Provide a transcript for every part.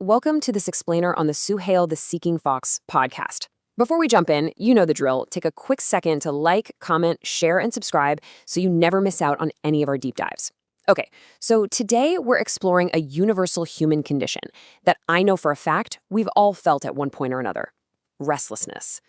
welcome to this explainer on the Suhayl the Seeking Fox podcast. Before we jump in, you know the drill. Take a quick second to like, comment, share, and subscribe so you never miss out on any of our deep dives. Okay, so today we're exploring a universal human condition that I know for a fact we've all felt at one point or another: restlessness.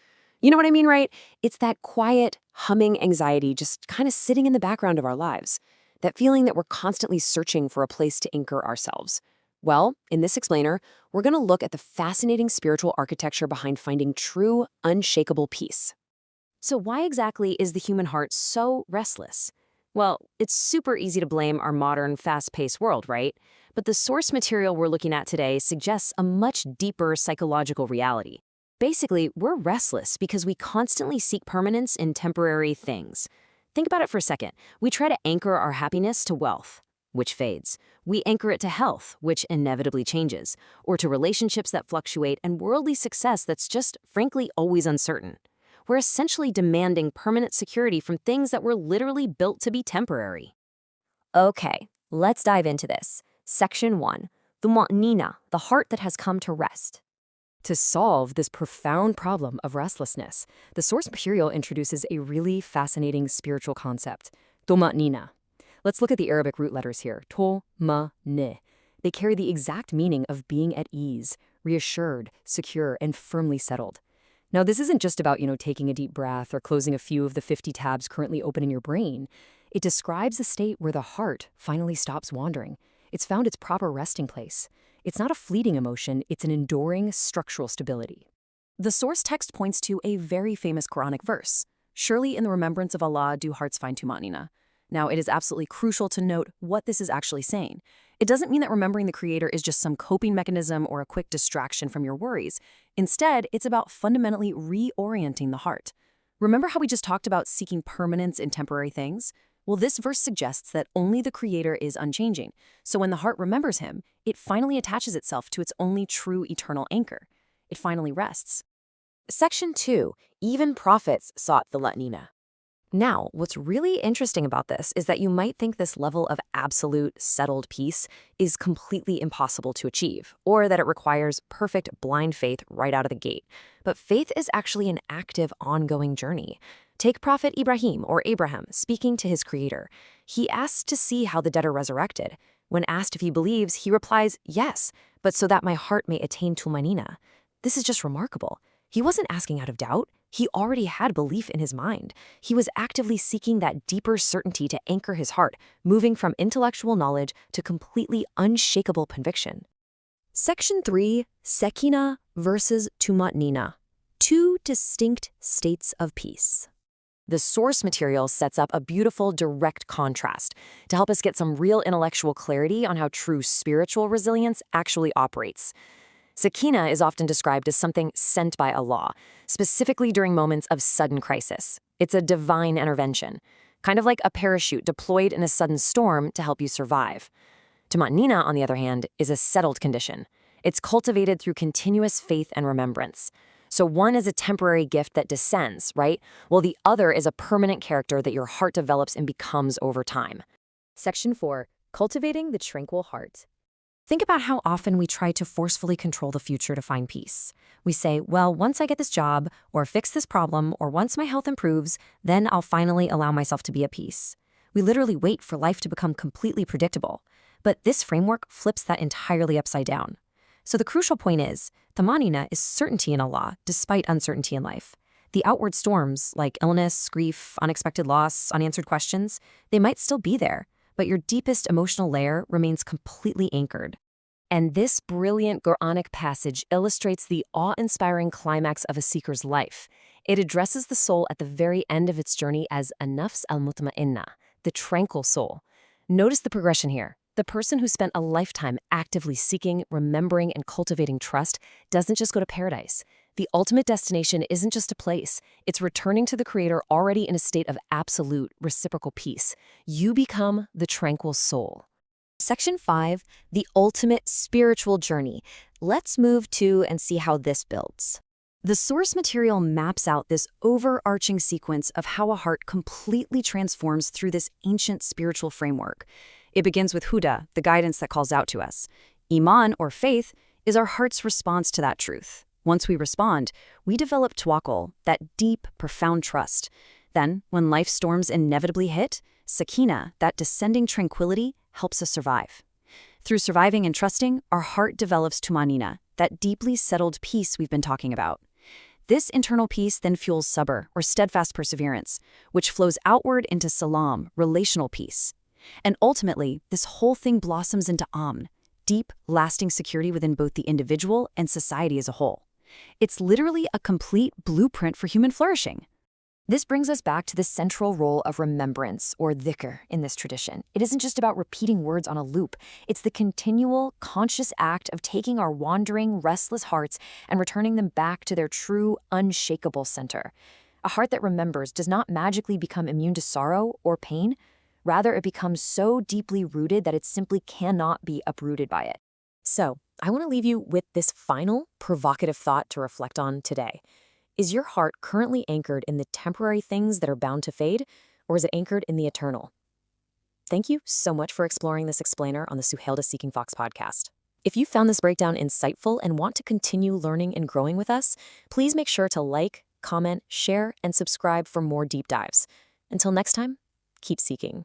You know what I mean, right? It's that quiet, humming anxiety just kind of sitting in the background of our lives. That feeling that we're constantly searching for a place to anchor ourselves. Well, in this explainer, we're going to look at the fascinating spiritual architecture behind finding true, unshakable peace. So why exactly is the human heart so restless? Well, it's super easy to blame our modern, fast-paced world, right? But the source material we're looking at today suggests a much deeper psychological reality. Basically, we're restless because we constantly seek permanence in temporary things. Think about it for a second. We try to anchor our happiness to wealth, which fades. We anchor it to health, which inevitably changes, or to relationships that fluctuate and worldly success that's just, frankly, always uncertain. We're essentially demanding permanent security from things that were literally built to be temporary. Okay, let's dive into this. Section 1. Ṭumaʻnīnah, the heart that has come to rest. To solve this profound problem of restlessness, the source material introduces a really fascinating spiritual concept: Tomanina. Let's look at the Arabic root letters here, Ṭumaʻnīnah. They carry the exact meaning of being at ease, reassured, secure, and firmly settled. Now, this isn't just about, taking a deep breath or closing a few of the 50 tabs currently open in your brain. It describes a state where the heart finally stops wandering. It's found its proper resting place. It's not a fleeting emotion, it's an enduring structural stability. The source text points to a very famous Quranic verse: "Surely in the remembrance of Allah do hearts find Ṭumaʻnīnah." Now, it is absolutely crucial to note what this is actually saying. It doesn't mean that remembering the Creator is just some coping mechanism or a quick distraction from your worries. Instead, it's about fundamentally reorienting the heart. Remember how we just talked about seeking permanence in temporary things? Well, this verse suggests that only the Creator is unchanging. So when the heart remembers Him, it finally attaches itself to its only true eternal anchor. It finally rests. Section 2. Even prophets sought the Ṭumaʻnīnah. Now, what's really interesting about this is that you might think this level of absolute, settled peace is completely impossible to achieve, or that it requires perfect blind faith right out of the gate. But faith is actually an active, ongoing journey. Take Prophet Ibrahim, or Abraham, speaking to his Creator. He asks to see how the dead are resurrected. When asked if he believes, he replies, "Yes, but so that my heart may attain Tomanina." This is just remarkable. He wasn't asking out of doubt. He already had belief in his mind. He was actively seeking that deeper certainty to anchor his heart, moving from intellectual knowledge to completely unshakable conviction. Section 3. Sakina versus Ṭumaʻnīnah. Two distinct states of peace. The source material sets up a beautiful, direct contrast to help us get some real intellectual clarity on how true spiritual resilience actually operates. Sakina is often described as something sent by Allah, specifically during moments of sudden crisis. It's a divine intervention, kind of like a parachute deployed in a sudden storm to help you survive. Tomanina, on the other hand, is a settled condition. It's cultivated through continuous faith and remembrance. So one is a temporary gift that descends, right? While the other is a permanent character that your heart develops and becomes over time. Section 4. Cultivating the Tranquil Heart. Think about how often we try to forcefully control the future to find peace. We say, well, once I get this job, or fix this problem, or once my health improves, then I'll finally allow myself to be at peace. We literally wait for life to become completely predictable. But this framework flips that entirely upside down. So the crucial point is, Tomanina is certainty in Allah, despite uncertainty in life. The outward storms, like illness, grief, unexpected loss, unanswered questions, they might still be there, but your deepest emotional layer remains completely anchored. And this brilliant Quranic passage illustrates the awe-inspiring climax of a seeker's life. It addresses the soul at the very end of its journey as a Nafs al-Mutma'inna, the tranquil soul. Notice the progression here. The person who spent a lifetime actively seeking, remembering, and cultivating trust doesn't just go to paradise. The ultimate destination isn't just a place. It's returning to the Creator already in a state of absolute, reciprocal peace. You become the tranquil soul. Section 5. The ultimate spiritual journey. Let's move to and see how this builds. The source material maps out this overarching sequence of how a heart completely transforms through this ancient spiritual framework. It begins with Huda, the guidance that calls out to us. Iman, or faith, is our heart's response to that truth. Once we respond, we develop Tawakkul, that deep, profound trust. Then, when life storms inevitably hit, Sakina, that descending tranquility, helps us survive. Through surviving and trusting, our heart develops Ṭumaʻnīnah, that deeply settled peace we've been talking about. This internal peace then fuels sabr, or steadfast perseverance, which flows outward into salam, relational peace. And ultimately, this whole thing blossoms into amn, deep, lasting security within both the individual and society as a whole. It's literally a complete blueprint for human flourishing. This brings us back to the central role of remembrance, or dhikr, in this tradition. It isn't just about repeating words on a loop. It's the continual, conscious act of taking our wandering, restless hearts and returning them back to their true, unshakable center. A heart that remembers does not magically become immune to sorrow or pain. Rather, it becomes so deeply rooted that it simply cannot be uprooted by it. So, I want to leave you with this final, provocative thought to reflect on today. Is your heart currently anchored in the temporary things that are bound to fade, or is it anchored in the eternal? Thank you so much for exploring this explainer on the Suhayl the Seeking Fox podcast. If you found this breakdown insightful and want to continue learning and growing with us, please make sure to like, comment, share, and subscribe for more deep dives. Until next time, keep seeking.